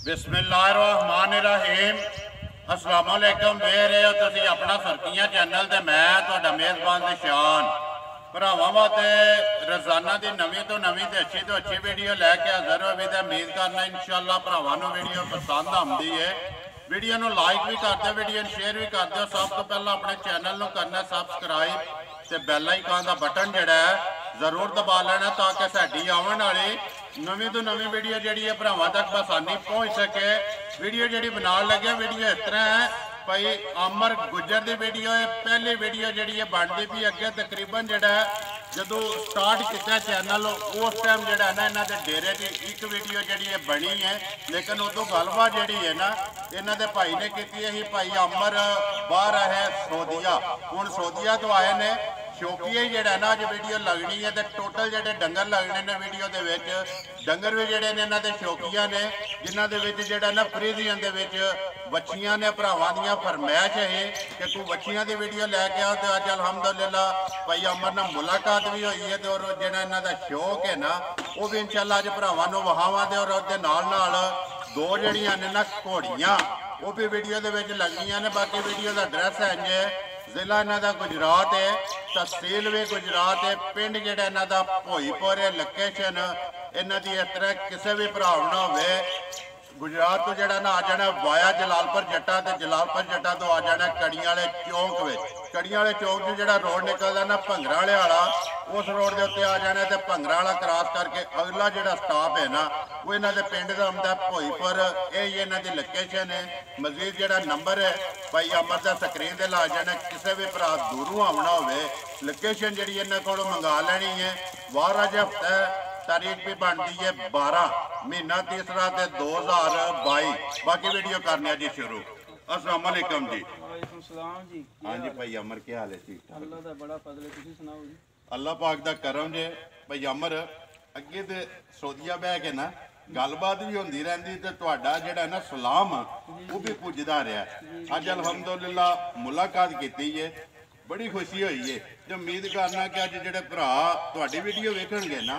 बिस्मिल्लाहिर्रहमानिर्रहीम अस्सलाम वालेकुम। देख रहे हो तुसी अपना सुर्खियां चैनल ते मैं तुहाडा मेज़बान निशान भरावां वास्ते रोजाना की नवीं तो नवीं ते अच्छी वीडियो लैके हाज़र हो भी। उम्मीद करना इंशाअल्लाह भरावां नूं वीडियो पसंद आउंदी है। वीडियो नूं लाइक भी कर दो, वीडियो नूं शेयर भी कर दो। सब तो पहला अपने चैनल नूं करना सबसक्राइब ते बैल आइकन का बटन जिहड़ा है जरूर दबा लेना ताकि साडी आने वाली नवीं तो नवीं वीडियो जी है भरावां तक आसानी पहुँच सके। वीडियो जी बना लगे वीडियो इस तरह है भाई अमर गुजर की वीडियो है। पहली वीडियो जी है बनती भी अगे तकरीबन जोड़ा जो स्टार्ट किया चैनल उस टाइम जोड़ा ना इन्हों के डेरे की एक वीडियो जी है बनी है, लेकिन उदों गलबात जी है ना इन्हों के भाई ने की। भाई अमर बाहर है सऊदीया, हुण सऊदीया तो आए ने शौकीया ही जोड़ा ना अज वीडियो लगनी है। तो टोटल जोड़े डंगर लगने ने वीडियो के डंगर भी जोड़े ने इन्हों के शौकीया ने जिन्हों के जोड़ा ना फ्रीजियन के बच्चियां ने भरावां दी फरमाइश है कि तू बच्चियां की वीडियो लैके आओ। तो अज अलहमदुलिल्लाह भाई अमर नाल मुलाकात भी हुई है। तो जोड़ा इन्हों का शौक है ना वो भी इंशाअल्लाह अज भरावां नूं वहावां दे। और उसदे नाल दो जड़ियां ने ना घोड़ियां वो भी वीडियो के लगनियां ने। बाकी वीडियो का एड्रैस है इंज जिला इन्हों का गुजरात है, तहसील भी गुजरात है, पिंड जोड़ा इन्हों का भोईपुर है। लोकेशन इन्हों की इस तरह किसी भी भराव ना हो गुजरात तो जोड़ा ना आ जाना वाया जलालपुर जट्टा, तो जलालपुर जट्टा तो आ जाना कड़ियां वाले चौंक में। कड़ियां वाले चौंक से जो रोड निकलता ना भंगरा वाला उस रोड के उत्ते आ जाना। तो भंगरा वाला क्रॉस करके अगला जो स्टाप है ना वो इन्हों के पिंड का आंदा भोईपुर। यही इन्हों की लोकेशन है। मजीद जोड़ा नंबर है भाई अमर का स्क्रीन से ला जाना। किसी भी भरा दूरों आना हो लोकेशन जी इन्होंने को मंगा लैनी है। वार अज हफ्ता तारीख भी बनती है 12 महीना तीसरा 2022। बाकी वीडियो करने जी शुरू। अस्सलाम वालेकुम जी। वालेकुम सलाम जी। हाँ जी भाई अमर क्या हाल है? ठीक ठाक अल्लाह दा बड़ा फजल है, तुसी सुनाओ जी। अल्लाह पाक दा करम जे भाई अमर अगे तो सऊदीया बह के ना गलबात भी होंदी रहंदी ते तुहाडा जेड़ा ना सलाम वो भी पुजदा रहा। अज अलहमदुलिल्लाह मुलाकात की है, बड़ी खुशी हुई है। तो उम्मीद करना कि अज जोड़े भरा तुहाडी वीडियो वेखणगे ना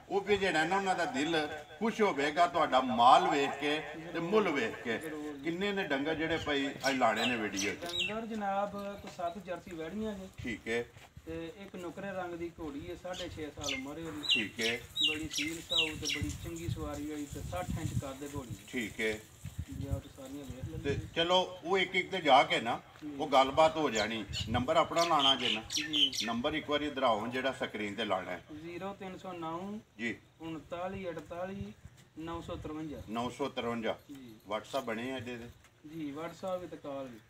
वो भी जोड़ा ना उन्हों का दिल खुश होगा तुहाडा माल वेख के ते मुल वेख के। किन्ने ने डंगर जोड़े भाई अज लाने ने वीडियो डंगर जनाब तो 7 जर्सी वैड़ियां ने। ठीक है। ते एक नुकरे रंग की घोड़ी है, 6.5 साल उम्र है। ठीक है। बड़ी सील साऊ ते बड़ी चंगी सवारी हुई ते 60 इंच कर दे घोड़ी। ठीक है। या तो सारियां वेख ले। ते चलो वो एक एक ते जाके ना वो गलबात हो जानी। नंबर अपना लाना जे ना जी। नंबर एक बार दराओ जेड़ा स्क्रीन ते लाना है 0309 जी 3948 953 953 जी। व्हाट्सएप बने हैं दे जी। व्हाट्सएप भी ते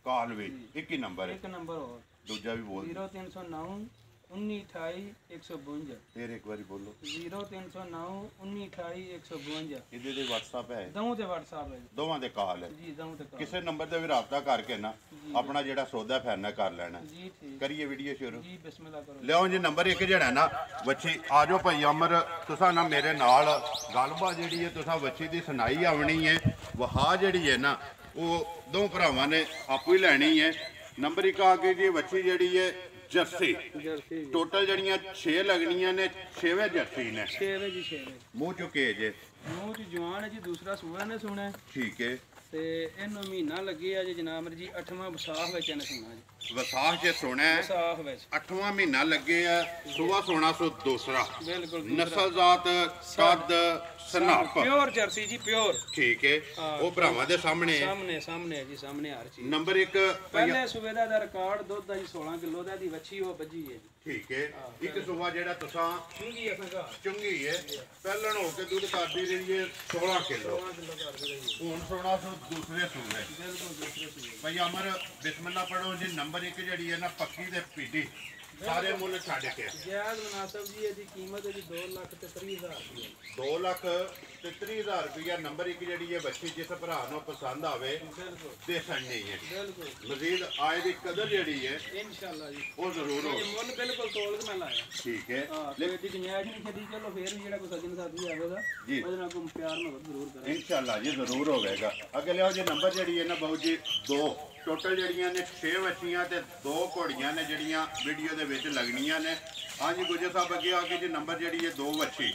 कॉल भी एक ही नंबर है। एक नंबर और दूजा भी बोल 0309 1928 152। फिर एक बार बोलो 0309 1928 152। इधे दे व्हाट्सएप है दोवां ते व्हाट्सएप है दोवां दे कॉल है जी। दोवां ते किसी नंबर ते भी राबता करके ना अपना जेड़ा सौदा फैना कर लेना जी। ठीक करिए वीडियो शुरू जी। बिस्मिल्लाह करो। लियाओ जी नंबर एक जेड़ा ना बच्ची आ जाओ भाई अमर तुसा ना मेरे नाल गलबात जेड़ी है तुसा बच्ची दी सुनाई आवनी है। वहा जेड़ी है ना वो दो भरावां ने आपू ही लैनी है। नंबर एक आ गई जी बच्ची जेड़ी है जर्सी। टोटल जड़ियां 6 लगनियां ने 6वें जर्सी ने 6 जी 6 मुँह चुके जे मुँह च जवान है जी। दूसरा सूआ ने सुना ठीक है। ते इन्नू महीना लगे है जी जनाब जी 8वां विसाख विच ने सुना जी। विसाख च सोना है विसाख विच 8वां महीना लगे है। सुबह सोना सो दूसरा बिल्कुल नस्ल जात कद सनाप प्योर जर्सी जी प्योर। ठीक है। वो भरावां दे सामने सामने सामने है जी सामने हर चीज। नंबर एक पहले सूबे दा रिकॉर्ड दुध दा जी 16 किलो दा दी वच्छी वो बजी है जी। ठीक है। एक सुबह जेड़ा तुसा चुंगी है संगा चुंगी है पहलन हो के दूध करदी रही है 16 किलो। 16 किलो कर दे जी। हुण 16 सो दूसरे सूबे बिल्कुल दूसरे सूबे। भाई अमर बिस्मिल्लाह पढ़ो जी। नंबर एक जड़ी है ना पक्की ते पीटी सारे मुल छड़ के जायज मुनासिब जी है कीमत है जी 2,30,000 रुपये। 2,30,000 रुपया। नंबर एक जड़ी है बच्ची जिस भरा नो पसंद आवे बिल्कुल दे सकनी है। बिल्कुल मजीद आय दी कदर जड़ी है इंशाल्लाह जी वो जरूर हो। ये मुल बिल्कुल तोल के मैं लाया। ठीक है। हां ते दी गुंजाइश नहीं छदी चलो फिर भी जेड़ा कोई सज्जन साथी आवेगा जी ਉਹਦੇ ਨਾਲ ਕੋਈ प्यार मोहब्बत जरूर करें इंशाल्लाह जी जरूर होगा। अगे लिया जी नंबर जड़ी है ना बहु जी 2 टोटल जड़ियां ने 6 बच्चियां ते 2 घोड़ियां ने जड़ियां वीडियो दे विच लगनियां ने हाँ जी गुजर साहब अगे आके जी नंबर जी है 2 वच्छी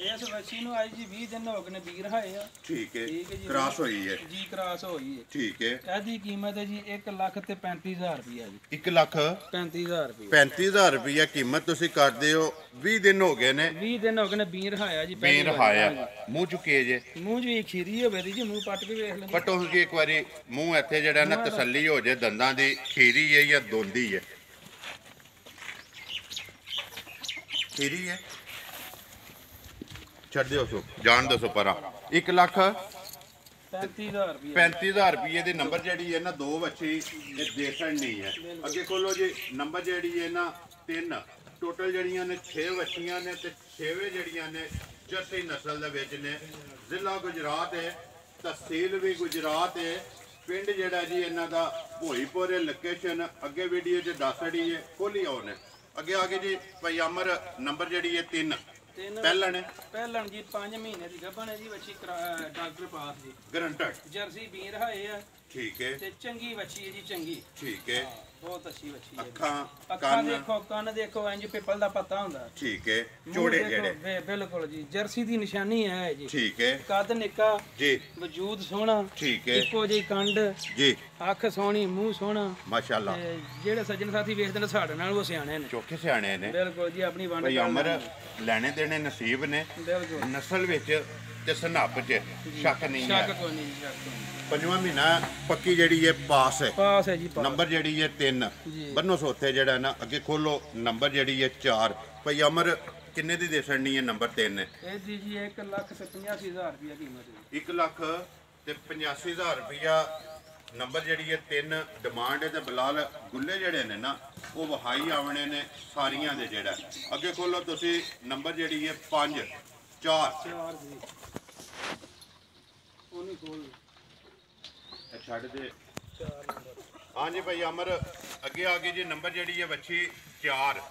इस वच्छी ਨੂੰ आई जी 20 दिन हो गए ने बीर हाए आ ठीक है ठीक है जी क्रॉस हुई है जी क्रॉस होई है ठीक है ਇਹਦੀ ਕੀਮਤ ਹੈ ਜੀ 1,35,000 ਰੁਪਇਆ ਜੀ 1 ਲੱਖ 35,000 ਰੁਪਇਆ 35,000 ਰੁਪਇਆ ਕੀਮਤ ਤੁਸੀਂ ਕਰਦੇ ਹੋ 20 ਦਿਨ ਹੋ ਗਏ ਨੇ 20 ਦਿਨ ਹੋ ਗਏ ਨੇ ਬੀਰ ਹਾਇਆ ਜੀ ਬੀਰ ਹਾਇਆ ਮੂੰਹ ਚੁੱਕੇ ਜੇ ਮੂੰਹ ਜੀ ਖੀਰੀ ਹੋਵੇ ਦੀ ਜੀ ਮੂੰਹ ਪੱਟ ਕੇ ਵੇਖ ਲੈਂਦੇ ਪਟੋ ਜੀ ਇੱਕ ਵਾਰੀ ਮੂੰਹ ਇੱਥੇ ਜਿਹੜਾ ਨਾ ਤਸੱਲੀ ਹੋ ਜੇ ਦੰਦਾਂ ਦੀ ਖੀਰੀ ਹੈ ਜਾਂ ਦੋਂਦੀ ਹੈ ਖੀਰੀ ਹੈ ਛੱਡ ਦਿਓ ਸੋ ਜਾਣ ਦੱਸੋ ਪਰਾਂ 1 ਲੱਖ 35,000 ਰੁਪਇਆ 35,000 ਰੁਪਏ ਦੇ ਨੰਬਰ ਜਿਹੜੀ ਹੈ ਨਾ 2 ਵੱਛੀ ਇਹ ਦੇਸਣ ਨਹੀਂ ਹੈ ਅੱਗੇ ਖੋਲੋ ਜੀ ਨੰਬਰ ਜਿਹੜੀ ਹੈ ਨਾ 3 ਟੋਟਲ ਜਿਹੜੀਆਂ ਨੇ 6 ਵੱਛੀਆਂ ਨੇ ਤੇ 6ਵੇਂ ਜਿਹੜੀਆਂ ਨੇ ਜਰਸੀ ਨਸਲ ਦੇ ਵਿੱਚ ਨੇ ਜ਼ਿਲ੍ਹਾ ਗੁਜਰਾਤ ਹੈ ਤਹਿਸੀਲ ਵੀ ਗੁਜਰਾਤ ਹੈ ਪਿੰਡ ਜਿਹੜਾ ਜੀ ਇਹਨਾਂ ਦਾ ਭੋਈਪੁਰ ਹੈ ਲੋਕੇਸ਼ਨ ਅੱਗੇ ਵੀਡੀਓ 'ਚ ਦੱਸੜੀ ਹੈ ਖੋਲੀ ਆਉ ਨੇ ਅੱਗੇ ਆ ਕੇ ਜੀ ਭਾਈ ਅਮਰ ਨੰਬਰ ਜਿਹੜੀ ਹੈ 3 ਪਹਿਲਣ ਜੀ 5 ਮਹੀਨੇ ਦੀ ਗੱਭਣ ਹੈ ਜੀ ਵੱਛੀ ਡਾਕਟਰ ਪਾਸ ਜੀ ਗਰੰਟਡ ਜਰਸੀ ਬੀਰ ਹਾਏ ਆ ਠੀਕ ਹੈ ਤੇ ਚੰਗੀ ਵੱਛੀ ਹੈ ਜੀ ਚੰਗੀ ਠੀਕ ਹੈ ਬਹੁਤ ਅੱਛੀ ਵੱਛੀ ਹੈ ਅੱਖਾਂ ਅੱਖਾਂ ਦੇਖੋ ਕੰਨ ਦੇਖੋ ਇੰਜ ਪਿੱਪਲ ਦਾ ਪੱਤਾ ਹੁੰਦਾ ਠੀਕ ਹੈ ਜੋੜੇ ਜਿਹੜੇ ਬਿਲਕੁਲ ਜੀ ਜਰਸੀ ਦੀ ਨਿਸ਼ਾਨੀ ਹੈ ਜੀ ਠੀਕ ਹੈ ਕੱਦ ਨਿੱਕਾ ਜੀ ਵਜੂਦ ਸੋਹਣਾ ਠੀਕ ਹੈ ਇੱਕੋ ਜਿਹੀ ਕੰਡ ਜੀ ਅੱਖ ਸੋਹਣੀ ਮੂੰਹ ਸੋਹਣਾ ਮਾਸ਼ਾਅੱਲਾ ਤੇ ਜਿਹੜੇ ਸੱਜਣ ਸਾਥੀ ਵੇਖਦੇ ਨੇ ਸਾਡੇ ਨਾਲ ਉਹ ਸਿਆਣੇ ਨੇ ਚੋਖੇ ਸਿਆਣੇ ਨੇ ਬਿਲਕੁਲ ਜੀ ਆਪਣੀ ਵੰਡ ਭਾਈ ਅਮਰ ਲੈਣੇ ਦੇਣੇ ਨਸੀਬ ਨੇ ਬਿਲਕੁਲ ਨਸਲ ਵਿੱਚ ਤੇ ਸਨੱਪ 'ਚ ਸ਼ੱਕ ਨਹੀਂ ਸ਼ੱਕ ਹੈ ਕੋਈ ਨਹੀਂ ਜੀ, ਸ਼ੱਕ ਕੋਈ ਨਹੀਂ। 5ਵਾਂ ਮਹੀਨਾ ਪੱਕੀ ਜਿਹੜੀ ਹੈ ਪਾਸ ਹੈ ਪਾਸ ਹੈ ਜੀ ਪਾਸ ਨੰਬਰ ਜਿਹੜੀ ਹੈ 3 ਜੀ। ਬੰਨੋ ਸੋਥੇ ਜਿਹੜਾ ਨਾ ਅੱਗੇ ਖੋਲੋ ਨੰਬਰ ਜਿਹੜੀ ਹੈ 4 ਭਾਈ ਅਮਰ ਕਿੰਨੇ ਦੀ ਦੇਸਣੀ ਹੈ ਨੰਬਰ 3 ਹੈ ਇਹ ਦੀ ਜੀ 1,85,000 ਰੁਪਇਆ ਕੀਮਤ ਹੈ 1 ਲੱਖ ਤੇ 85,000 ਰੁਪਇਆ ਨੰਬਰ ਜਿਹੜੀ ਹੈ 3 ਡਿਮਾਂਡ ਹੈ ਤੇ ਬਲਾਲ ਗੁੱਲੇ ਜਿਹੜੇ ਨੇ ਨਾ ਉਹ ਵਹਾਈ ਆਵਣੇ ਨੇ ਸਾਰੀਆਂ ਦੇ ਜਿਹੜਾ ਅੱਗੇ ਖੋਲੋ ਤੁਸੀਂ ਨੰਬਰ ਜਿਹੜੀ ਹੈ 5 4 4 ਜੀ ਉਹਨੂੰ ਖੋਲ ਛੱਡ ਦੇ 4 ਨੰਬਰ ਹਾਂਜੀ ਭਾਈ ਅਮਰ ਅੱਗੇ ਆ ਗਈ ਜੀ ਨੰਬਰ ਜਿਹੜੀ ਹੈ ਵੱਛੀ 4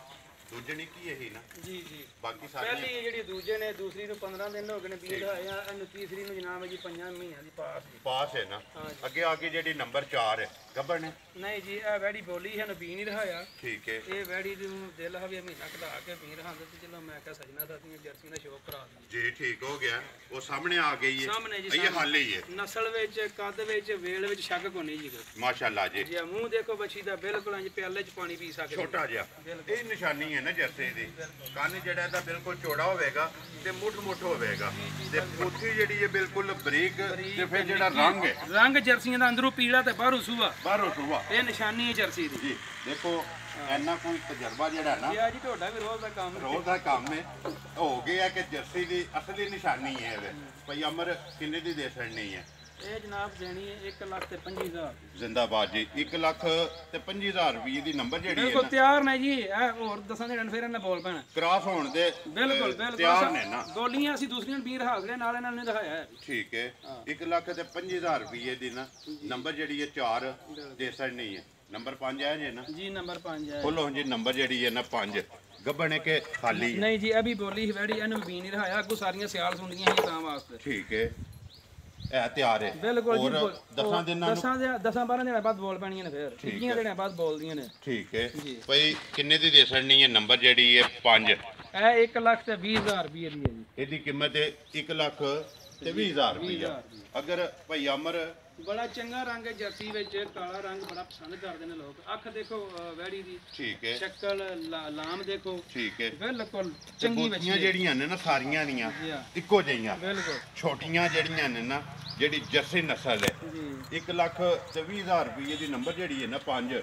ਦੂਜਣੀ ਕੀ ਇਹੀ ਨਾ ਜੀ ਜੀ ਬਾਕੀ ਸਾਰੀਆਂ ਪਹਿਲੀ ਜਿਹੜੀ ਦੂਜੇ ਨੇ ਦੂਸਰੀ ਨੂੰ 15 ਦਿਨ ਹੋ ਗਏ ਨੇ ਬੀੜ ਆਇਆ ਇਹਨੂੰ ਤੀਸਰੀ ਨੂੰ ਜਨਾਬ ਜੀ 5 ਮਹੀਨਿਆਂ ਦੀ ਪਾਸ ਜੀ ਪਾਸ ਹੈ ਨਾ ਹਾਂਜੀ। ਅੱਗੇ ਆ ਗਈ ਜਿਹੜੀ ਨੰਬਰ 4 ਹੈ ਗੱਬੜ ਨੇ ਨਹੀਂ ਜੀ ਇਹ ਵੈੜੀ ਬੋਲੀ ਹੈ ਨਬੀ ਨਹੀਂ ਰਹਾਇਆ ਠੀਕ ਹੈ ਇਹ ਵੈੜੀ ਨੂੰ ਦਿਲ ਹਵੇ ਮਹੀਨਾ ਕਢਾ ਕੇ ਪੀ ਰਹਾਂਦੇ ਤੇ ਚਲੋ ਮੈਂ ਕਿਹਾ ਸਜਣਾ ਸਾਥੀਆਂ ਜਰਸੀ ਦਾ ਸ਼ੌਕ ਕਰਾ ਦਈਏ ਜੀ ਠੀਕ ਹੋ ਗਿਆ ਉਹ ਸਾਹਮਣੇ ਆ ਗਈ ਹੈ ਸਾਹਮਣੇ ਜੀ ਇਹ ਹਾਲ ਹੀ ਹੈ ਨਸਲ ਵਿੱਚ ਕੱਦ ਵਿੱਚ ਵੇਲ ਵਿੱਚ ਸ਼ੱਕ ਕੋਈ ਨਹੀਂ ਜੀ ਮਾਸ਼ਾਅੱਲਾ ਜੀ ਜੀ ਮੂੰਹ ਦੇਖੋ ਬੱਚੀ ਦਾ ਬਿਲਕੁਲ ਇੰਜ ਪਿਆਲੇ 'ਚ ਪਾਣੀ ਪੀ ਸਕਦੇ ਛੋਟਾ ਜਿਹਾ ਇਹ ਨਿਸ਼ਾਨੀ ਹੈ ਨਾ ਜਰਸੇ ਦੀ ਕੰਨ ਜਿਹੜਾ ਇਹਦਾ ਬਿਲਕੁਲ ਚੌੜਾ ਹੋਵੇਗਾ ਤੇ ਮੁੱਠ ਹੋਵੇਗਾ ਤੇ ਪੋਥੀ ਜਿਹੜੀ ਹੈ ਬਿਲਕੁਲ ਬਰੀਕ ਤੇ ਫਿਰ ਜਿਹੜਾ ਰੰਗ ਹੈ ਰੰਗ ਜਰਸੀਆਂ ਦਾ ਅੰਦਰੋਂ ਪੀਲਾ ਤੇ ਬਾਹਰੋਂ ਸੂਆ ਬਾਹਰੋਂ ਸੁਆ ਇਹ ਨਿਸ਼ਾਨੀ ਹੈ ਜਰਸੀ ਦੀ ਜੀ ਦੇਖੋ ਇੰਨਾ ਕੋਈ ਤਜਰਬਾ ਜਿਹੜਾ ਨਾ ਜੀ ਆ ਜੀ ਤੁਹਾਡਾ ਵੀ ਰੋਜ਼ ਦਾ ਕੰਮ ਰੋਜ਼ ਦਾ ਕੰਮ ਹੈ ਹੋ ਗਿਆ ਕਿ ਜਰਸੀ ਦੀ ਅਸਲੀ ਨਿਸ਼ਾਨੀ ਹੈ ਇਹ ਭਈ ਅਮਰ ਕਿੰਨੇ ਦੀ ਦੇ ਛੜਨੀ ਹੈ ਇਹ ਜਨਾਬ ਦੇਣੀ ਹੈ 1,25,000 ਜ਼ਿੰਦਾਬਾਦ ਜੀ 1 ਲੱਖ ਤੇ 25,000 ਰੁਪਏ ਦੀ ਨੰਬਰ ਜਿਹੜੀ ਹੈ ਬਿਲਕੁਲ ਨਾ ਤਿਆਰ ਨੇ ਜੀ ਇਹ ਹੋਰ ਦੱਸਾਂ ਦੇ ਫਿਰ ਇਹਨਾਂ ਬੋਲ ਪੈਣਾ ਕ੍ਰਾਸ ਹੋਣ ਦੇ ਬਿਲਕੁਲ ਤਿਆਰ ਨੇ ਨਾ ਗੋਲੀਆਂ ਅਸੀਂ ਦੂਸਰੀਆਂ ਵੀਰ ਹਾਜ਼ਰੇ ਨਾਲ ਇਹਨਾਂ ਨੇ ਦਿਖਾਇਆ ਹੈ ਠੀਕ ਹੈ 1 ਲੱਖ ਤੇ 25,000 ਰੁਪਏ ਦੀ ਨਾ ਨੰਬਰ ਜਿਹੜੀ ਹੈ 4 ਦੇ ਛੜਨੀ ਹੈ ਨੰਬਰ 5 ਹੈ ਜੇ ਨਾ ਜੀ ਨੰਬਰ 5 ਹੈ ਖੋਲੋ ਜੀ ਨੰਬਰ ਜਿਹੜੀ ਹੈ ਨਾ 5 ਗੱਬਣੇ ਕੇ ਖਾਲੀ ਹੈ ਨਹੀਂ ਜੀ ਇਹ ਵੀ ਬੋਲੀ ਵੈੜੀ ਇਹਨੂੰ ਵੀ ਨਹੀਂ ਰਹਾਇਆ ਅੱਗੋਂ ਸਾਰੀਆਂ ਸਿਆਲ ਸੁਣਦੀਆਂ ਸੀ ਤਾਂ ਵਾਸਤੇ ਠੀਕ ਹੈ ਇਹ ਤਿਆਰ ਹੈ ਬਿਲਕੁਲ ਜੀ ਔਰ 10 ਦਿਨਾਂ ਨੂੰ 10-12 ਦਿਨਾਂ ਬਾਅਦ ਬੋਲ ਪੈਣੀਆਂ ਨੇ ਫਿਰ 21 ਦਿਨਾਂ ਬਾਅਦ ਬੋਲਦੀਆਂ ਨੇ ਠੀਕ ਹੈ ਭਈ ਕਿੰਨੇ ਦੀ ਦੇ ਛੜਨੀ ਹੈ ਨੰਬਰ ਜਿਹੜੀ ਹੈ 5 ਇਹ 1,20,000 ਰੁਪਏ ਦੀ ਹੈ ਜੀ ਇਹਦੀ ਕੀਮਤ ਹੈ 1 ਲੱਖ ਤੇ 20,000 ਰੁਪਇਆ ਅਗਰ ਭਈ ਅਮਰ ਬੜਾ ਚੰਗਾ ਰੰਗ ਹੈ ਜਰਸੀ ਵਿੱਚ ਕਾਲਾ ਰੰਗ ਬੜਾ ਪਸੰਦ ਕਰਦੇ ਨੇ ਲੋਕ ਅੱਖ ਦੇਖੋ ਵੈੜੀ ਦੀ ਠੀਕ ਹੈ ਸ਼ਕਲ ਲਾਮ ਦੇਖੋ ਠੀਕ ਹੈ ਬਿਲਕੁਲ ਚੰਗੀ ਬੱਚੀਆਂ ਜਿਹੜੀਆਂ ਨੇ ਨਾ ਸਾਰੀਆਂ ਦੀਆਂ ਇੱਕੋ ਜਿਹੀਆਂ ਬਿਲਕੁਲ ਛੋਟੀਆਂ ਜਿਹੜੀਆਂ ਨੇ ਨਾ ਜਿਹੜੀ ਜਰਸੀ ਨਸਲ ਹੈ ਜੀ 1 ਲੱਖ ਤੇ 20,000 ਰੁਪਏ ਦੀ ਨੰਬਰ ਜਿਹੜੀ ਹੈ ਨਾ 5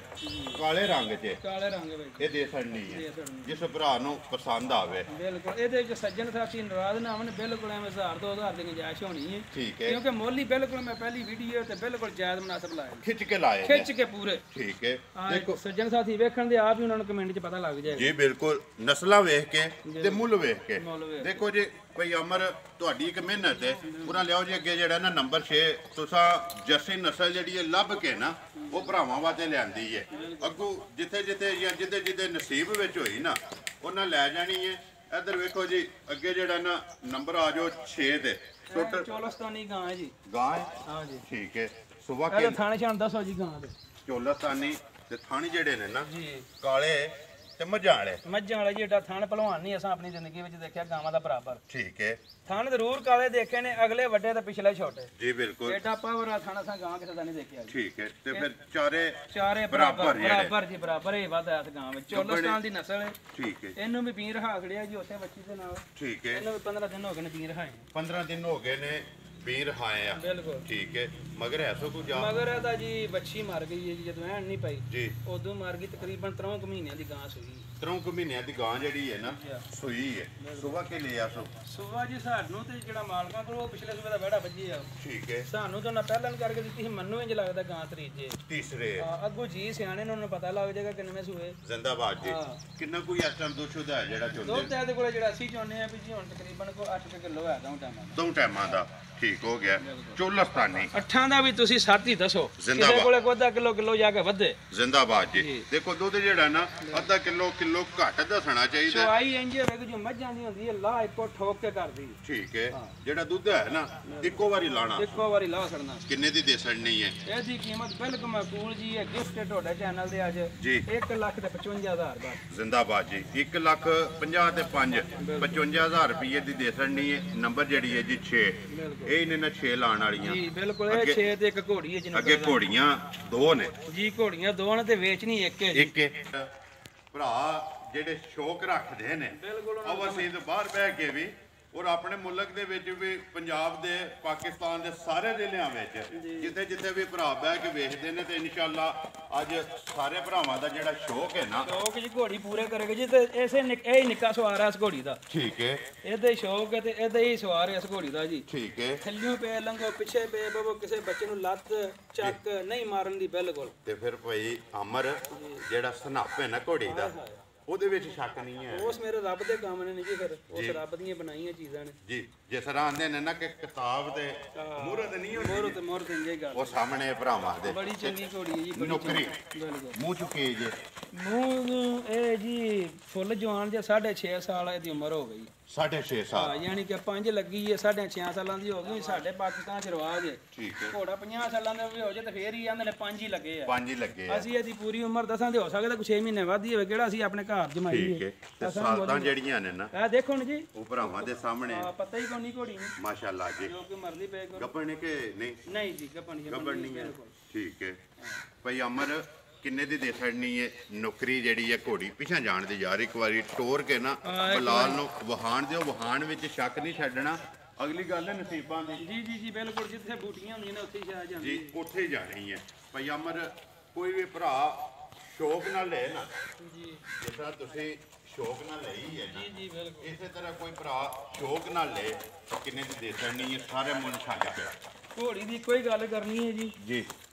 ਕਾਲੇ ਰੰਗ 'ਚ ਕਾਲੇ ਰੰਗ ਵਿੱਚ ਇਹ ਦੇ ਛੜਨੀ ਹੈ ਜਿਸ ਭਰਾ ਨੂੰ ਪਸੰਦ ਆਵੇ ਬਿਲਕੁਲ ਇਹਦੇ ਵਿੱਚ ਸੱਜਣ ਸਾਥੀ ਨਾਰਾਜ਼ ਨਾ ਹੋਣ ਬਿਲਕੁਲ ਐਵੇਂ 1000-2000 ਦੀ ਗੁੰਜਾਇਸ਼ ਹੋਣੀ ਹੈ ਠੀਕ ਹੈ ਕਿਉਂਕਿ ਮੋਲੀ ਬਿਲਕੁਲ ਮੈਂ ਪਹਿਲੀ ਵੀਡੀਓ ਤੇ ਬਿਲਕੁਲ ਜਾਇਜ਼ ਮੁਨਾਸਬ ਲਾਇਆ ਖਿੱਚ ਕੇ ਲਾਏ ਨੇ। ਖਿੱਚ ਕੇ ਪੂਰੇ ਠੀਕ ਹੈ ਦੇਖੋ ਸੱਜਣ ਸਾਥੀ ਵੇਖਣ ਦੇ ਆਪ ਹੀ ਉਹਨਾਂ ਨੂੰ ਕਮੈਂਟ 'ਚ ਪਤਾ ਲੱਗ ਜਾਏਗਾ ਜੀ ਬਿਲਕੁਲ ਨਸਲਾਂ ਵੇਖ ਕੇ ਤੇ ਮੁੱਲ ਵੇਖ ਕੇ ਮੁੱਲ ਵੇਖ ਦੇਖੋ ਜੀ ਭਈ ਅਮਰ ਤੁਹਾਡੀ ਇੱਕ ਮਿਹਨਤ ਹੈ ਪੂਰਾ ਲਿਆਓ ਜੀ ਅੱਗੇ ਜਿਹੜਾ ਨਾ ਨੰਬਰ 6 ਤੁਸੀਂ ਜਰਸੀ ਨਸਲ ਜਿਹੜੀ ਹੈ ਲੱਭ ਕੇ ਨਾ ਉਹ ਭਰਾਵਾਂ ਵਾਸਤੇ ਲਿਆਂਦੀ ਹੈ ਅੱਗੋਂ ਜਿੱਥੇ ਜਿੱਥੇ ਜਾਂ ਜਿੱਦੇ ਜਿੱਦੇ ਨਸੀਬ ਵਿੱਚ ਹੋਈ ਨਾ ਉਹਨਾਂ ਲੈ ਜਾਣੀ ਹੈ ਇੱਧਰ ਵੇਖੋ ਜੀ ਅੱਗੇ ਜਿਹੜਾ ਨਾ ਨੰਬਰ ਆ ਜਾਓ 6 ਤੇ ਟੋਟਲ ਚੋਲਸਤਾਨੀ ਗਾਂ ਹੈ ਜੀ ਗਾਂ ਹੈ ਹਾਂ ਜੀ ਠੀਕ ਹੈ ਸੁਬਾ ਇਹ ਕੇ ਥਾਣੇ ਛਾਣ ਦੱਸੋ ਜੀ ਗਾਂ ਦੇ ਚੋਲਸਤਾਨੀ ਤੇ ਥਾਣੀ ਜਿਹੜੇ ਨੇ ਨਾ ਜੀ ਕਾਲੇ ਤੇ ਮੱਝਾਂ ਵਾਲੇ ਜੀ ਏਡਾ ਥਣ ਭਲਵਾਨ ਨਹੀਂ ਅਸਾਂ ਆਪਣੀ ਜ਼ਿੰਦਗੀ ਵਿੱਚ ਦੇਖਿਆ ਗਾਵਾਂ ਦਾ ਬਰਾਬਰ। ਠੀਕ ਹੈ। ਥਣ ਜ਼ਰੂਰ ਕਾਲੇ ਦੇਖੇ ਨੇ, ਅਗਲੇ ਵੱਡੇ ਤੇ ਪਿਛਲੇ ਛੋਟੇ। ਜੀ ਬਿਲਕੁਲ। ਏਡਾ ਪਾਵਰ ਆ ਥਣ ਅਸਾਂ ਗਾਂ ਕਿਸੇ ਦਾ ਨਹੀਂ ਦੇਖਿਆ ਜੀ। ਠੀਕ ਹੈ। ਤੇ ਫਿਰ ਚਾਰੇ ਬਰਾਬਰ ਜੀ ਬਰਾਬਰ ਇਹ ਵਾਧਾ ਇਸ ਗਾਂ ਵਿੱਚ। ਚੋਲਸਤਾਨ ਦੀ ਨਸਲ ਹੈ। ਠੀਕ ਹੈ। ਇਹਨੂੰ ਵੀ ਪੀਰ ਹਾ ਖੜਿਆ ਜੀ ਉੱਥੇ ਬੱਚੀ ਦੇ ਨਾਲ। ਠੀਕ ਹੈ। ਇਹਨੂੰ ਵੀ 15 ਦਿਨ ਹੋ ਗਏ ਨੇ ਪੀਰ ਹਾਏ। 15 ਦਿਨ ਹੋ ਗਏ ਨੇ ਵੀਰ ਹਾਏ ਆ। ਬਿਲਕੁਲ। ਠੀਕ ਹੈ। ਮਗਰ ਐਸੋ ਕੋ ਜਾ ਮਗਰ ਇਹਦਾ ਜੀ ਬੱਚੀ ਮਰ ਗਈ ਹੈ ਜੀ, ਜਦੋਂ ਐਨ ਨਹੀਂ ਪਈ ਜੀ ਉਦੋਂ ਮਰ ਗਈ। ਤਕਰੀਬਨ 3 ਮਹੀਨਿਆਂ ਦੀ ਗਾਂ ਸੂਈ। 3 ਮਹੀਨਿਆਂ ਦੀ ਗਾਂ ਜਿਹੜੀ ਹੈ ਨਾ ਸੂਈ ਹੈ। ਸੁਬਾ ਕੇ ਲਿਆ ਸੁਬਾ ਜੀ ਸਾਨੂੰ ਤੇ ਜਿਹੜਾ ਮਾਲਕਾਂ ਕੋਲ ਉਹ ਪਿਛਲੇ ਸੂਬੇ ਦਾ ਵਿਹੜਾ ਵੱਜੀ ਆ। ਠੀਕ ਹੈ। ਸਾਨੂੰ ਤਾਂ ਨਾ ਪਹਿਲਾਂ ਕਰਕੇ ਦਿੱਤੀ ਸੀ, ਮੰਨੂ ਇੰਜ ਲੱਗਦਾ ਗਾਂ ਤੀਜੇ ਤੀਸਰੇ ਅੱਗੋਂ ਜੀ ਸਿਆਣੇ ਨੂੰ ਪਤਾ ਲੱਗ ਜਾਏਗਾ ਕਿੰਨੇ ਸੂਏ। ਜ਼ਿੰਦਾਬਾਦ ਜੀ। ਕਿੰਨਾ ਕੋਈ ਇਸ ਟਾਈਮ ਦੁੱਧ ਹੈ ਜਿਹੜਾ ਚੋਂਦੇ ਦੁੱਧ ਇਹਦੇ ਕੋਲੇ ਜਿਹੜਾ ਅਸੀਂ ਚਾਹੁੰਦੇ ਆ ਵੀ ਜੀ ਹੁਣ ਤਕਰੀਬਨ ਕੋ 8 ਕਿਲੋ ਹੈ ਦੋ ਟਾਈਮਾਂ ਦਾ। ਠੀਕ ਹੋ ਗਿਆ। ਚੋਲਸਤਾਨੀ ਅੱਠਾਂ ਦਾ ਵੀ ਤੁਸੀਂ 7 ਹੀ ਦੱਸੋ, ਜ਼ਿੰਦਾਬਾਦ। ਕਿਸੇ ਕੋਲੇ ਅੱਧਾ ਕਿਲੋ ਜਾ ਕੇ ਵਧੇ। ਜ਼ਿੰਦਾਬਾਦ ਜੀ। ਦੇਖੋ ਦੁੱਧ ਜਿਹੜਾ ਨਾ ਅੱਧਾ ਕਿਲੋ ਘੱਟ ਦੱਸਣਾ ਚਾਹੀਦਾ। ਚਵਾਈ ਇੰਜ ਹੋਵੇ ਜੋ ਮੱਝਾਂ ਦੀ ਹੁੰਦੀ ਹੈ, ਲਾਹ ਇੱਕੋ ਠੋਕ ਕੇ ਕਰਦੀ। ਠੀਕ ਹੈ। ਜਿਹੜਾ ਦੁੱਧ ਹੈ ਨਾ ਇੱਕੋ ਵਾਰੀ ਲਾਣਾ, ਇੱਕੋ ਵਾਰੀ ਲਾਹ ਛੱਡਣਾ। ਕਿੰਨੇ ਦੀ ਦੇਸਣੀ ਹੈ? ਇਹਦੀ ਕੀਮਤ ਬਿਲਕੁਲ ਮਾਕੂਲ ਜੀ ਹੈ। ਗਿਫਟ ਤੁਹਾਡੇ ਚੈਨਲ ਦੇ ਅੱਜ ਜੀ 1,55,000 ਦਾ। ਜ਼ਿੰਦਾਬਾਦ ਜੀ। 1,50,000 ਤੇ 55,000 ਰੁਪਏ ਦੀ ਦੇਸਣੀ ਹੈ। ਨੰਬਰ ਜਿਹੜੀ ਹੈ ਜੀ 6। ਇਹ ਨੇ ਨਾ 6 ਲਾਣ ਵਾਲੀਆਂ ਜੀ ਬਿਲਕੁਲ। ਇਹ 6 ਤੇ ਇੱਕ ਘੋੜੀ ਹੈ ਜਿਹਨੂੰ ਅੱਗੇ ਘੋੜੀਆਂ 2 ਨੇ ਜੀ। ਘੋੜੀਆਂ 2 ਨੇ ਤੇ ਵੇਚਣੀ ਇੱਕ ਹੈ ਜੀ। ਇੱਕ ਭਰਾ ਜਿਹੜੇ ਸ਼ੌਕ ਰੱਖਦੇ ਨੇ ਅਵਸੀਦ ਬਾਹਰ ਬਹਿ ਕੇ ਵੀ ਔਰ ਆਪਣੇ ਮੁਲਕ ਦੇ ਵਿੱਚ ਵੀ, ਪੰਜਾਬ ਦੇ ਪਾਕਿਸਤਾਨ ਦੇ ਸਾਰੇ ਜ਼ਿਲ੍ਹਿਆਂ ਵਿੱਚ ਜਿੱਥੇ ਜਿੱਥੇ ਵੀ ਭਰਾ ਬਹਿ ਕੇ ਵੇਖਦੇ ਨੇ ਤੇ ਇਨਸ਼ਾਅੱਲਾ ਅੱਜ ਸਾਰੇ ਭਰਾਵਾਂ ਦਾ ਜਿਹੜਾ ਸ਼ੌਕ ਹੈ ਨਾ ਸ਼ੌਕ ਜੀ ਘੋੜੀ ਪੂਰੇ ਕਰੇਗਾ ਜੀ। ਤੇ ਇਸੇ ਇਹ ਨਿੱਕਾ ਸਵਾਰ ਹੈ ਇਸ ਘੋੜੀ ਦਾ। ਠੀਕ ਹੈ। ਇਹਦੇ ਸ਼ੌਕ ਹੈ ਤੇ ਇਹਦੇ ਹੀ ਸਵਾਰ ਹੈ ਇਸ ਘੋੜੀ ਦਾ ਜੀ। ਠੀਕ ਹੈ। ਥੱਲਿਓਂ ਪੇ ਲੰਘੋ ਪਿੱਛੇ ਪੇ ਬਬੋ, ਕਿਸੇ ਬੱਚੇ ਨੂੰ ਲੱਤ ਚੱਕ ਨਹੀਂ ਮਾਰਨ ਦੀ ਬਿਲਕੁਲ। ਤੇ ਫਿਰ ਭਾਈ ਅਮਰ ਜਿਹੜਾ ਸਨਾਪ ਹੈ ਨਾ ਘੋੜੀ ਦਾ ਉਹਦੇ ਵਿੱਚ ਸ਼ੱਕ ਨਹੀਂ ਹੈ। ਉਸ ਮੇਰੇ ਰੱਬ ਦੇ ਕੰਮ ਨੇ ਜੀ, ਫਿਰ ਉਸ ਰੱਬ ਦੀਆਂ ਬਣਾਈਆਂ ਚੀਜ਼ਾਂ ਨੇ ਜੀ। ਜਿਸ ਤਰ੍ਹਾਂ ਆਂਦੇ ਨੇ ਨਾ ਕਿ ਕਿਤਾਬ ਦੇ ਮੂਰਤ ਨਹੀਂ ਹੁੰਦੀ, ਮੂਰਤ ਇੰਜੇ ਗੱਲ ਉਹ ਸਾਹਮਣੇ ਭਰਾਵਾਂ ਦੇ। ਬੜੀ ਚੰਗੀ ਘੋੜੀ ਹੈ ਜੀ, ਬੜੀ ਨੌਕਰੀ ਬਿਲਕੁਲ। ਮੂੰਹ ਚੁੱਕੇ ਜੇ ਮੂੰਹ ਨੂੰ ਇਹ ਜੀ ਫੁੱਲ ਜਵਾਨ ਜੇ 6.5 ਸਾਲ ਇਹਦੀ ਉਮਰ ਹੋ ਗਈ। 6.5 ਸਾਲ ਯਾਨੀ ਕਿ 5 ਲੱਗੀ ਹੈ, 6.5 ਸਾਲਾਂ ਦੀ ਹੋ ਗਈ। ਸਾਡੇ ਪਾਕਿਸਤਾਨ ਚ ਰਿਵਾਜ ਹੈ ਠੀਕ ਹੈ। ਘੋੜਾ 50 ਸਾਲਾਂ ਦਾ ਵੀ ਹੋ ਜਾਏ ਤੇ ਫੇਰ ਹੀ ਆਂਦੇ ਨੇ 5 ਹੀ ਲੱਗੇ ਆ। 5 ਹੀ ਲੱਗੇ ਆ। ਅਸੀਂ ਇਹਦੀ ਪੂਰੀ ਉਮਰ ਦੱਸਾਂ ਤੇ ਹੋ ਸਕਦਾ ਕੁਛ 6 ਮਹੀਨੇ ਵੱਧ ਹੀ ਹੋਵੇ, ਕਿਹੜਾ ਅਸੀਂ ਆਪਣੇ ਘਰ ਜਮਾਈ ਠੀਕ ਹੈ। ਤੇ ਸਾਲਤਾਂ ਜਿਹੜੀਆਂ ਨੇ ਨਾ ਇਹ ਦੇਖੋ ਨਾ ਜੀ, ਉਹ ਭਰਾਵਾਂ ਦੇ ਸਾਹਮਣੇ ਪਤਾ ਹੀ ਕੋਈ ਨਹੀਂ ਘੋੜੀ ਨੂੰ ਮਾਸ਼ਾਅੱਲਾ ਜੀ। ਜੋ ਕਿ ਮਰਦੀ ਪਏ ਕੋ ਗੱਬਣ ਕੇ ਨਹੀਂ ਨਹੀਂ ਜੀ, ਗੱਬਣ ਨਹੀਂ ਹੈ। ਠੀਕ ਹੈ। ਭਾਈ ਅਮਰ ਕਿੰਨੇ ਦੀ ਦੇ ਛੜਨੀ ਹੈ? ਨੌਕਰੀ ਜਿਹੜੀ ਹੈ ਘੋੜੀ ਪਿਛਾਂ ਜਾਣ ਦੀ ਯਾਰ ਇੱਕ ਵਾਰੀ ਟੋਰ ਕੇ ਨਾ ਬਲਾਲ ਨੂੰ ਵਹਾਣ ਦਿਓ। ਵਹਾਣ ਵਿੱਚ ਸ਼ੱਕ ਨਹੀਂ ਛੱਡਣਾ। ਅਗਲੀ ਗੱਲ ਹੈ ਨਸੀਬਾਂ ਦੀ। ਜੀ ਬਿਲਕੁਲ। ਜਿੱਥੇ ਬੂਟੀਆਂ ਹੁੰਦੀਆਂ ਨੇ ਉੱਥੇ ਹੀ ਜਾ ਜਾਂਦੀ ਜੀ, ਉੱਥੇ ਹੀ ਜਾਣੀ ਹੈ। ਭਾਈ ਅਮਰ ਕੋਈ ਵੀ ਭਰਾ ਸ਼ੌਕ ਨਾਲ ਲੈ ਨਾ ਜੀ, ਜਿਸ ਤਰ੍ਹਾਂ ਤੁਸੀਂ ਸ਼ੌਕ ਨਾਲ ਲਈ ਹੈ ਨਾ, ਜੀ ਬਿਲਕੁਲ ਇਸੇ ਤਰ੍ਹਾਂ ਕੋਈ ਭਰਾ ਸ਼ੌਕ ਨਾਲ ਲੈ ਕਿੰਨੇ ਦੀ ਦੇ ਛੜਨੀ ਹੈ? ਸਾਰੇ ਮੁੱਲ ਛੱਡ ਪਿਆ। ਘੋੜੀ ਦੀ ਕੋਈ ਗੱਲ ਕਰਨੀ ਹੈ ਜੀ, ਜੀ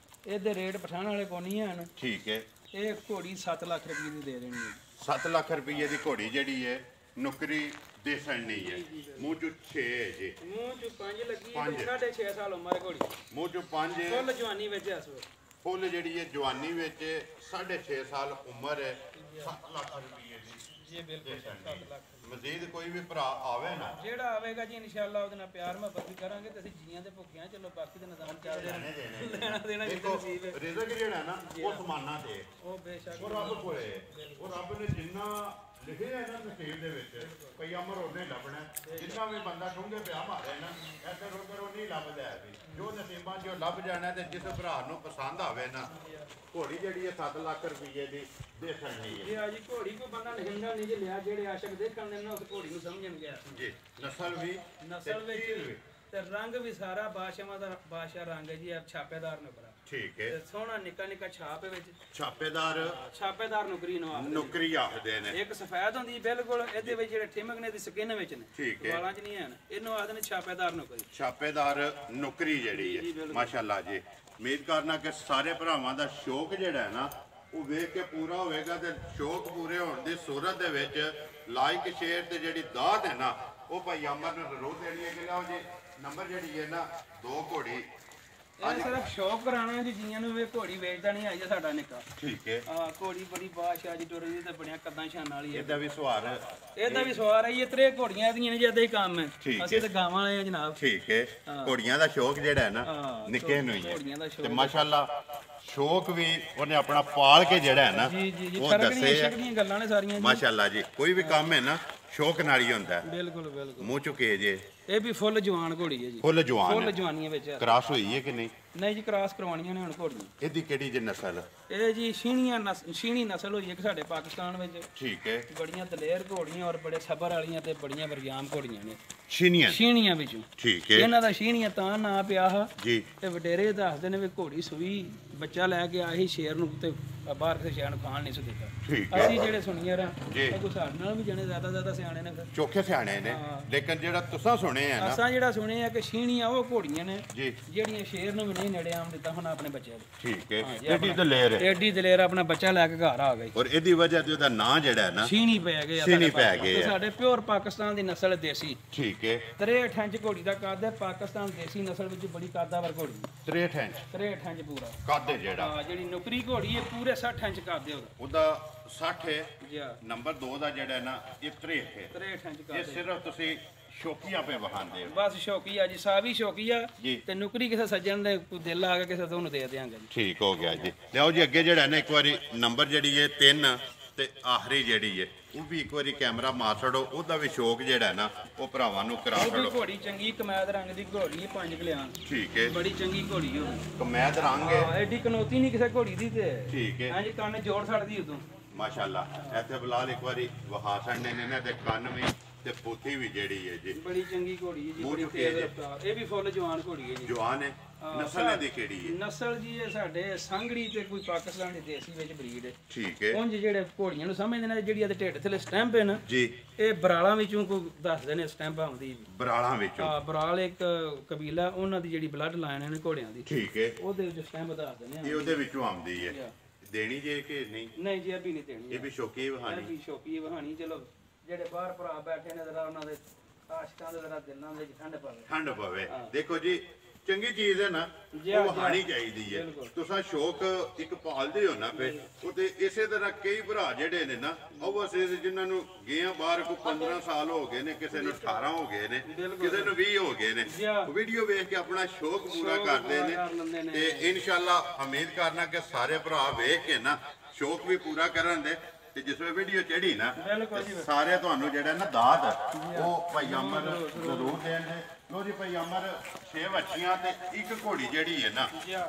ਇਹਦੇ ਰੇਟ ਪਠਾਣ ਵਾਲੇ ਕੋ ਨਹੀਂ ਹਨ। ਠੀਕ ਹੈ। ਇਹ ਘੋੜੀ 7 ਲੱਖ ਰੁਪਏ ਦੀ ਦੇ ਦੇਣੀ ਹੈ। 7 ਲੱਖ ਰੁਪਏ ਦੀ ਘੋੜੀ ਜਿਹੜੀ ਹੈ ਨੌਕਰੀ ਦੇ ਛੜਨੀ ਹੈ। ਮੂੰਹ ਚ 6 ਹੈ ਜੀ। ਮੂੰਹ ਚ 5 ਲੱਗੀ ਹੈ। 6.5 ਸਾਲ ਉਮਰ ਹੈ ਘੋੜੀ। ਮੂੰਹ ਚ 5 ਫੁੱਲ ਜਵਾਨੀ ਵਿੱਚ ਇਸ ਵੇਲੇ। ਫੁੱਲ ਜਿਹੜੀ ਹੈ ਜਵਾਨੀ ਵਿੱਚ 6.5 ਸਾਲ ਉਮਰ ਹੈ। 7 ਲੱਖ ਰੁਪਏ ਦੀ ਜੀ ਬਿਲਕੁਲ 7 ਲੱਖ। ਮਜ਼ੀਦ ਕੋਈ ਵੀ ਭਰਾ ਆਵੇ ਨਾ, ਜਿਹੜਾ ਆਵੇਗਾ ਜੀ ਇਨਸ਼ਾਅੱਲਾ ਉਹਦੇ ਨਾਲ ਪਿਆਰ ਮੁਹੱਬਤ ਵੀ ਕਰਾਂਗੇ ਤੇ ਅਸੀਂ ਜੀਆਂ ਦੇ ਭੁੱਖਿਆਂ। ਚਲੋ ਬਾਕੀ ਦਾ ਨਿਜ਼ਾਮ ਚੱਲਦੇ ਰਹਿਣਾ ਲੈਣਾ ਦੇਣਾ ਜਿੱਦਾਂ ਨਸੀਬ ਹੈ। ਰਿਜ਼ਕ ਜਿਹੜਾ ਨਾ ਉਹ ਸਮਾਨਾ ਤੇ ਉਹ ਬੇਸ਼ੱਕ ਉਹ ਰੱਬ ਕੋਲੇ। ਉਹ ਰੱਬ ਨੇ ਜਿੰਨਾ ਲਿਖਿਆ ਹੈ ਨਾ ਨਸੀਬ ਦੇ ਵਿੱਚ ਕਈ ਅਮਰ ਉਹਨੇ ਲੱਭਣਾ। ਜਿੰਨਾ ਵੀ ਬੰਦਾ ਡੂੰਘੇ ਪਿਆ ਮਾਰੇ ਨਾ ਇੱਧਰ ਉੱਧਰ ਉਹ ਨਹੀਂ ਲੱਭਦਾ ਹੈ। ਜੋ ਨਸੀਬਾਂ 'ਚ ਲੱਭ ਜਾਣਾ ਤੇ ਜਿਸ ਭਰਾ ਨੂੰ ਪਸੰਦ ਆਵੇ ਨਾ ਘੋੜੀ ਜਿਹੜੀ ਹੈ 7 ਲੱਖ ਰੁਪਏ ਦੀ ਦੇ ਸਕਦੀ ਹੈ। ਇਹ ਆ ਜੀ ਘੋੜੀ ਕੋ ਬੰਦਾ ਲਹਿੰਗਾ ਨਹੀਂ ਜੇ ਲਿਆ, ਜਿਹੜੇ ਆਸ਼ਕ ਦੇਖਣ ਦੇ ਨਾ ਉਸ ਘੋੜੀ ਨੂੰ ਸਮਝਣ ਗਿਆ ਜੀ। ਨਸਲ ਵੀ ਨਸਲ ਵਿੱਚ ਤੇ ਰੰਗ ਵੀ ਸਾਰਾ ਬਾਦਸ਼ਾਹਾਂ ਦਾ ਬਾਦਸ਼ਾਹ ਰੰਗ ਹੈ ਜੀ। ਇਹ ਛਾਪੇਦਾਰ ਨੌਕਰਾ। ਠੀਕ ਹੈ। ਤੇ ਸੋਹਣਾ ਨਿੱਕਾ ਨਿੱਕਾ ਛਾਪ ਵਿੱਚ ਛਾਪੇਦਾਰ ਨੌਕਰੀ ਨਵਾਜ਼ ਨੌਕਰੀ ਆਖਦੇ ਨੇ। ਇੱਕ ਸਫੈਦ ਹੁੰਦੀ ਬਿਲਕੁਲ, ਇਹਦੇ ਵਿੱਚ ਜਿਹੜੇ ਠਿਮਕ ਨੇ ਦੀ ਸਕਿਨ ਵਿੱਚ ਨੇ, ਠੀਕ ਹੈ, ਵਾਲਾਂ 'ਚ ਨਹੀਂ ਹਨ। ਇਹਨੂੰ ਆਖਦੇ ਨੇ ਛਾਪੇਦਾਰ ਨੌਕਰੀ। ਛਾਪੇਦਾਰ ਨੌਕਰੀ ਜਿਹੜੀ ਹੈ ਮਾਸ਼ਾਅੱਲਾ ਜੀ। ਉਮੀਦ ਕਰਨਾ ਕਿ ਸਾਰੇ ਭਰਾਵਾਂ ਦਾ ਸ਼ੌਕ ਜਿਹੜਾ ਹੈ ਨਾ ਉਹ ਵੇਖ ਕੇ ਪੂਰਾ ਹੋਵੇਗਾ ਤੇ ਸ਼ੌਕ ਪੂਰੇ ਹੋਣ ਦੀ ਸੂਰਤ ਦੇ ਵਿੱਚ ਲਾਈਕ ਸ਼ੇਅਰ ਤੇ ਜਿਹੜੀ ਦਾਤ ਹੈ ਨਾ ਉਹ ਭਾਈ ਅਮਰ ਨੂੰ ਜ਼ਰੂਰ ਦੇਣੀ ਹੈ। ਕਿ ਲਓ ਜੀ ਨੰਬਰ ਜਿਹੜੀ ਹੈ ਨਾ 2 ਘੋੜੀ ਇਹ ਸਿਰਫ ਸ਼ੌਕ ਕਰਾਣਾ ਜੀ ਜੀਆਂ ਨੂੰ। ਵੀ ਘੋੜੀ ਵੇਚਦਾ ਨਹੀਂ ਆਈ ਸਾਡਾ ਨਿੱਕਾ। ਠੀਕ ਹੈ। ਘੋੜੀ ਬੜੀ ਬਾਦਸ਼ਾਹ ਜੀ ਟੁਰ ਦੀ ਤੇ ਬਣਿਆ ਕੱਦਾਂ ਸ਼ਾਨ ਵਾਲੀ ਹੈ। ਇਹਦਾ ਵੀ ਸਵਾਰ ਇਹਦਾ ਵੀ ਸਵਾਰ ਹੈ। ਇਹ ਤਰੇ ਘੋੜੀਆਂ ਦੀਆਂ ਨੇ ਜਿਆਦਾ ਹੀ ਕੰਮ ਹੈ। ਅਸੀਂ ਤਾਂ ਗਾਵਾਂ ਵਾਲੇ ਆ ਜਨਾਬ। ਠੀਕ ਹੈ। ਘੋੜੀਆਂ ਦਾ ਸ਼ੌਕ ਜਿਹੜਾ ਹੈ ਨਾ ਨਿੱਕੇ ਨੂੰ ਹੀ ਹੈ ਤੇ ਮਾਸ਼ਾਅੱਲਾ ਸ਼ੌਕ ਵੀ ਉਹਨੇ ਆਪਣਾ ਪਾਲ ਕੇ ਜਿਹੜਾ ਹੈ ਨਾ ਜੀ ਜੀ ਜੀ ਉਹ ਫਰਕ ਨਹੀਂ ਦੱਸੇ ਇਸ਼ਕ ਦੀਆਂ ਗੱਲਾਂ ਨੇ ਸਾਰੀਆਂ ਜੀ ਮਾਸ਼ਾਅੱਲਾ ਜੀ। ਕੋਈ ਵੀ ਕੰਮ ਹੈ ਨਾ ਸ਼ੌਕ ਨਾਲ ਹੀ ਹੁੰਦਾ ਹੈ। ਬਿਲਕੁਲ ਬਿਲਕੁਲ ਮੂੰਹ ਚੁੱਕੇ ਜੇ ਇਹ ਵੀ ਫੁੱਲ ਜਵਾਨ ਘੋੜੀ ਹੈ ਜੀ ਫੁੱਲ ਜਵਾਨ ਫੁੱਲ ਹੈ। ਜਵਾਨੀਆਂ ਵਿੱਚ ਆ। ਕ੍ਰਾਸ ਹੋਈ ਹੈ ਕਿ ਨਹੀਂ? ਨਹੀਂ ਜੀ ਕ੍ਰਾਸ ਕਰਵਾਉਣੀਆਂ ਨੇ ਹੁਣ ਘੋੜੀਆਂ ਇਹਦੀ ਕਿਹੜੀ ਜੇ ਨਸਲ? ਇਹ ਜੀ ਛੀਣੀ ਨਸਲ ਹੋਈ ਇੱਕ ਸਾਡੇ ਪਾਕਿਸਤਾਨ ਵਿੱਚ ਠੀਕ ਹੈ। ਬੜੀਆਂ ਦਲੇਰ ਘੋੜੀਆਂ ਔਰ ਬੜੇ ਸਬਰ ਵਾਲੀਆਂ ਤੇ ਬੜੀਆਂ ਵਰਜਾਮ ਘੋੜੀਆਂ ਨੇ ਛੀਨੀਆਂ ਛੀਣੀਆਂ ਵਿੱਚੋਂ ਠੀਕ ਹੈ ਇਹਨਾਂ ਦਾ ਛੀਣੀਆਂ ਤਾਂ ਨਾਂ ਪਿਆ ਹਾ ਜੀ। ਤੇ ਵਡੇਰੇ ਦੱਸਦੇ ਨੇ ਵੀ ਘੋੜੀ ਸੂਈ ਬੱਚਾ ਲੈ ਕੇ ਆਹੀ ਸ਼ੇਰ ਨੂੰ ਤੇ ਬਾਹਰ ਕਿਸੇ ਸ਼ੇਰ ਨੂੰ ਖਾਣ ਨਹੀਂ ਸੀ ਦਿੱਤਾ। ਠੀਕ ਹੈ। ਅਸੀਂ ਜਿਹੜੇ ਸੁਣੀਆਂ ਰਾਂ ਜੀ। ਇਹ ਕੋਈ ਸਾਡੇ ਨਾਲ ਵੀ ਜਣੇ ਜ਼ਿਆਦਾ ਸਿਆਣੇ ਨੇ ਫਿਰ ਚੋਖੇ ਸਿਆਣੇ ਨੇ ਲੇਕਿਨ ਜਿਹੜਾ ਤੁਸੀਂ ਸੁਣੇ ਆ ਨਾ ਅਸਾਂ ਜਿਹੜਾ ਸੁਣਿਆ ਕਿ ਛੀਣੀਆਂ ਉਹ ਘੋੜੀਆਂ ਨੇ ਜੀ ਜਿਹੜੀਆਂ ਸ਼ੇਰ ਨੂੰ ਵੀ ਨਹੀਂ ਨੇੜੇ ਆਉਣ ਦਿੱਤਾ ਹੁਣ ਆਪਣੇ ਬੱਚਿਆਂ ਨੂੰ। ਠੀਕ ਹੈ। ਇਹਦੀ ਦਲੇਰ ਹੈ ਐਡੀ ਦਲੇਰ ਆਪਣਾ ਬੱਚਾ ਲੈ ਕੇ ਘਰ ਆ ਗਈ ਔਰ ਇਹਦੀ ਵਜ੍ਹਾ ਤੇ ਉਹਦਾ ਨਾਂ ਜਿਹੜਾ ਹੈ ਨਾ ਛੀਣੀ ਪੈ ਗਏ ਆ ਛੀਣੀ ਸਾਡੇ ਪੈ ਪਾਸ। ਗਏ ਤੇ ਆ। ਸਾਡੇ ਪਿਓਰ ਪਾਕਿਸਤਾਨ ਦੀ ਨਸਲ ਦੇਸੀ ਠੀਕ ਹੈ। 63 ਇੰਚ ਘੋੜੀ ਦਾ ਕੱਦ ਹੈ ਪਾਕਿਸਤਾਨ ਦੇਸੀ ਨਸਲ ਵਿੱਚ ਬੜੀ ਕੱਦਾਵਰ ਘੋੜੀ 63 ਇੰਚ 63 ਇੰਚ ਪੂਰਾ ਕੱਦ ਹੈ ਜਿਹੜਾ ਹਾਂ ਜਿਹੜੀ ਨੁਕਰੀ ਘੋੜੀ ਹੈ ਪੂਰੇ 60 ਇੰਚ ਕੱਦ ਹੈ ਉਹਦਾ 60 ਹੈ। ਜੀ ਹਾਂ ਨੰਬਰ 2 ਦਾ ਜਿਹੜਾ ਹੈ ਨਾ ਇਹ 63 ਹੈ। 63 ਇੰਚ ਇਹ ਕੱਦ ਹੈ ਸਿਰਫ ਤੁਸੀਂ ਸ਼ੌਕੀਆਂ ਪੇ ਵਹਾਉਂਦੇ ਹੋ। ਬਸ ਸ਼ੌਕੀ ਆ ਜੀ ਸਾਵੀ ਸ਼ੌਕੀ ਆ ਜੀ। ਤੇ ਨੁਕਰੀ ਕਿਸੇ ਸੱਜਣ ਦੇ ਕੋਈ ਦਿਲ ਆ ਗਿਆ ਕਿਸੇ ਤੋਂ ਉਹਨੂੰ ਦੇ ਦਿਆਂਗੇ ਜੀ ਠੀਕ ਹੋ ਗਿਆ ਜੀ। ਲਿਆਓ ਜੀ ਅੱਗੇ ਜਿਹੜਾ ਨਾ ਇੱਕ ਵਾਰੀ ਨੰਬਰ ਜਿਹੜੀ ਹੈ 3 ਤੇ ਆਖਰੀ ਜਿਹੜੀ ਹੈ ਉਹ ਵੀ ਇੱਕ ਵਾਰੀ ਕੈਮਰਾ ਮਾਰ ਛੜੋ। ਉਹਦਾ ਵੀ ਸ਼ੌਕ ਜਿਹੜਾ ਨਾ ਉਹ ਭਰਾਵਾਂ ਨੂੰ ਕਰਾ ਉਹ ਵੀ ਛੜੋ। ਘੋੜੀ ਚੰਗੀ ਕਮੈਦ ਰੰਗ ਦੀ ਘੋੜੀ ਹੈ 5 ਕਲਿਆਣ ਠੀਕ ਹੈ। ਬੜੀ ਚੰਗੀ ਘੋੜੀ ਉਹ ਕਮੈਦ ਰੰਗ ਹੈ। ਹਾਂ ਐਡੀ ਕਨੋਤੀ ਨਹੀਂ ਕਿਸੇ ਘੋੜੀ ਦੀ ਤੇ ਠੀਕ ਹੈ। ਹਾਂਜੀ ਕੰਨ ਜੋੜ ਛੱਡਦੀ ਉਦੋਂ ਮਾਸ਼ਾਅੱਲਾ। ਇੱਥੇ ਬਲਾਲ ਇੱਕ ਵਾਰੀ ਵਹਾ ਛੜਨੇ ਨੇ ਨਾ ਤੇ ਕੰਨ ਵੀ ਤੇ ਪੋਥੀ ਵੀ ਜਿਹੜੀ ਹੈ ਜੀ ਬੜੀ ਚੰਗੀ ਘੋੜੀ ਹੈ ਜੀ ਮੂੰਹ ਬੜੀ ਚੁੱਕੀ ਤੇਜ਼ ਹੈ। ਰਫ਼ਤਾਰ ਇਹ ਵੀ ਫੁੱਲ ਜਵਾਨ ਘੋੜੀ ਹੈ ਜੀ ਜਵਾਨ ਹੈ। ਨਸਲ ਇਹਦੀ ਕਿਹੜੀ ਹੈ? ਨਸਲ ਜੀ ਇਹ ਸਾਡੇ ਸੰਘੜੀ ਤੇ ਕੋਈ ਪਾਕਿਸਤਾਨ ਦੀ ਦੇਸੀ ਵਿੱਚ ਬਰੀਡ ਹੈ ਠੀਕ ਹੈ ਉਂਝ ਜਿਹੜੇ ਘੋੜੀਆਂ ਨੂੰ ਸਮਝਦੇ ਨੇ ਜਿਹੜੀ ਇਹਦੇ ਢਿੱਡ ਥੱਲੇ ਸਟੈਂਪ ਹੈ ਨਾ ਜੀ। ਇਹ ਬਰਾਲਾਂ ਵਿੱਚੋਂ ਕੋਈ ਦੱਸਦੇ ਨੇ ਸਟੈਂਪ ਆਉਂਦੀ ਬਰਾਲਾਂ ਵਿੱਚੋਂ ਬਰਾਲ ਇੱਕ ਕਬੀਲਾ ਉਹਨਾਂ ਦੀ ਜਿਹੜੀ ਬਲੱਡ ਲਾਈਨ ਨੇ ਘੋੜਿਆਂ ਦੀ ਠੀਕ ਹੈ। ਉਹਦੇ ਵਿੱਚ ਸਟੈਂਪ ਦੱਸਦੇ ਨੇ ਇਹ ਉਹਦੇ ਵਿੱਚੋਂ ਆਉਂਦੀ ਹੈ। ਦੇਣੀ ਜੇ ਕਿ ਨਹੀਂ? ਨਹੀਂ ਜੀ ਇਹ ਵੀ ਨਹੀਂ ਦੇਣੀ ਇਹ ਵੀ ਸ਼ੌਕੀ ਇਹ ਵਹਾਣੀ। ਵੀ ਸ਼ੌਕੀ ਵਹਾਣੀ ਚਲੋ ਜਿਹੜੇ ਬਾਹਰ ਭਰਾ ਬੈਠੇ ਨੇ ਜ਼ਰਾ ਉਹਨਾਂ ਦੇ ਆਸ਼ਕਾਂ ਦੇ ਜ਼ਰਾ ਦਿਲਾਂ ਦੇ ਵਿੱਚ ਠੰਡ ਪਵੇ ਠੰਡ ਪਵੇ। ਦੇਖੋ ਜੀ ਚੰਗੀ ਚੀਜ਼ ਹੈ ਨਾ ਜੀ, ਉਹ ਜੀ। ਵਹਾਣੀ ਚਾਹੀਦੀ ਹੈ। ਬਿਲਕੁਲ। ਤੁਸੀਂ ਸ਼ੌਕ ਇੱਕ ਪਾਲਦੇ ਹੋ ਨਾ ਫੇ ਉਹ ਤੇ ਇਸੇ ਤਰ੍ਹਾਂ ਕਈ ਭਰਾ ਜਿਹੜੇ ਨੇ ਨਾ ਉਹ ਅਸੇ ਜਿਨ੍ਹਾਂ ਨੂੰ ਗਿਆ ਬਾਹਰ ਕੋ 15 ਸਾਲ ਹੋ ਗਏ ਨੇ, ਕਿਸੇ ਨੂੰ 18 ਹੋ ਗਏ ਨੇ, ਕਿਸੇ ਨੂੰ 20 ਹੋ ਗਏ ਨੇ। ਜੀ। ਵੀਡੀਓ ਵੇਖ ਕੇ ਆਪਣਾ ਸ਼ੌਕ ਪੂਰਾ ਸ਼ੌਕ ਕਰਦੇ ਪੂਰਾ ਕਰ ਲੈਂਦੇ ਨੇ ਨੇ। ਤੇ ਇਨਸ਼ਾਅੱਲਾ ਉਮੀਦ ਕਰਨਾ ਕਿ ਸਾਰੇ ਭਰਾ ਵੇਖ ਕੇ ਨਾ ਸ਼ੌਕ ਵੀ ਪੂਰਾ ਕਰਨ ਦੇ ਤੇ ਜਿਸ ਵੇ ਵੀਡੀਓ ਚੜੀ ਨਾ ਬਿਲਕੁਲ ਜੀ। ਸਾਰੇ ਤੁਹਾਨੂੰ ਜਿਹੜਾ ਨਾ ਦਾਤ ਉਹ ਭਾਈ ਅਮਰ ਜ਼ਰੂਰ ਦੇਣਗੇ। ਲੋ ਜੀ ਭਾਈ ਅਮਰ 6 ਬੱਚੀਆਂ ਤੇ ਇੱਕ ਘੋੜੀ ਜਿਹੜੀ ਹੈ ਨਾ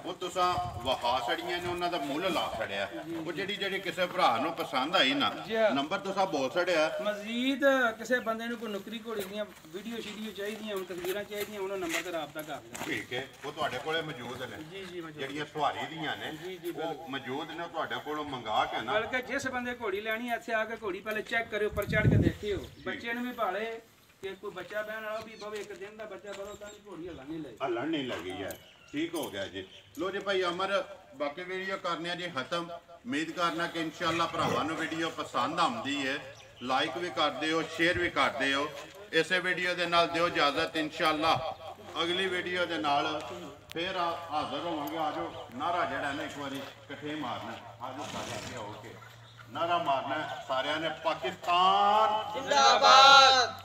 ਉਹ ਤੁਸੀਂ ਵਹਾ ਛੜੀਆਂ ਨੇ, ਉਹਨਾਂ ਦਾ ਮੁੱਲ ਲਾ ਛੜਿਆ। ਉਹ ਜਿਹੜੀ ਕਿਸੇ ਭਰਾ ਨੂੰ ਪਸੰਦ ਆਈ ਨਾ ਨੰਬਰ ਤੁਸੀਂ ਬੋਲ ਛੜਿਆ। ਮਜ਼ੀਦ ਕਿਸੇ ਬੰਦੇ ਨੂੰ ਕੋਈ ਨੁਕਰੀ ਘੋੜੀ ਦੀਆਂ ਵੀਡੀਓ ਸ਼ੀਡੀਓ ਚਾਹੀਦੀਆਂ ਹੁਣ ਤਸਵੀਰਾਂ ਚਾਹੀਦੀਆਂ ਉਹਨਾਂ ਨੰਬਰ ਤੇ ਰਾਬਤਾ ਕਰ ਲੈਣਾ। ਠੀਕ ਹੈ। ਉਹ ਤੁਹਾਡੇ ਕੋਲੇ ਮੌਜੂਦ ਨੇ ਜੀ ਜੀ ਮੌਜੂਦ। ਜਿਹੜੀਆਂ ਸਵਾਰੀ ਦੀਆਂ ਨੇ ਉਹ ਮੌਜੂਦ ਨੇ ਤੁਹਾਡੇ ਕੋਲੋਂ ਮੰਗਾ ਕੇ ਨਾ। ਬਲਕਿ ਜਿਸ ਬੰਦੇ ਘੋੜੀ ਲੈਣੀ ਇੱਥੇ ਆ ਕੇ ਘੋੜੀ ਪਹਿਲੇ ਚੈੱਕ ਕਰਿਓ ਉੱਪਰ ਚੜ ਕੇ ਦੇਖਿਓ ਬੱਚੇ ਨੂੰ ਵੀ ਭਾਲੇ ਕਿ ਕੋਈ ਬੱਚਾ ਬਹਿਣ ਵਾਲਾ ਵੀ ਬਵੇ ਇੱਕ ਦਿਨ ਦਾ ਬੱਚਾ ਬਰੋ ਤਾਂ ਨਹੀਂ ਘੋੜੀ ਹੱਲਣ ਨਹੀਂ ਲੱਗੀ ਹੱਲਣ ਨਹੀਂ ਲੱਗੀ ਹੈ। ਠੀਕ ਹੋ ਗਿਆ ਜੀ। ਲੋ ਜੀ ਭਾਈ ਅਮਰ ਬਾਕੀ ਵੀਡੀਓ ਕਰਨੇ ਆ ਜੀ ਖਤਮ। ਉਮੀਦ ਕਰਨਾ ਕਿ ਇਨਸ਼ਾਅੱਲਾ ਭਰਾਵਾਂ ਨੂੰ ਵੀਡੀਓ ਪਸੰਦ ਆਉਂਦੀ ਹੈ। ਲਾਈਕ ਵੀ ਕਰਦੇ ਹੋ, ਸ਼ੇਅਰ ਵੀ ਕਰਦੇ ਹੋ। ਇਸੇ ਵੀਡੀਓ ਦੇ ਨਾਲ ਦਿਓ ਇਜਾਜ਼ਤ। ਇਨਸ਼ਾਅੱਲਾ ਅਗਲੀ ਵੀਡੀਓ ਦੇ ਨਾਲ ਫੇਰ ਹਾਜ਼ਰ ਹੋਵਾਂਗੇ। ਆਜੋ ਨਾਰਾ ਜਿਹੜਾ ਨਾ ਇੱਕ ਵਾਰੀ ਇਕੱਠੇ ਮਾਰਨਾ। ਆਜੋ ਸਾਰੇ ਹੋ ਕੇ ਨਾਰਾ ਮਾਰਨਾ ਸਾਰਿਆਂ ਨੇ, ਪਾਕਿਸਤਾਨ जिंदाबाद।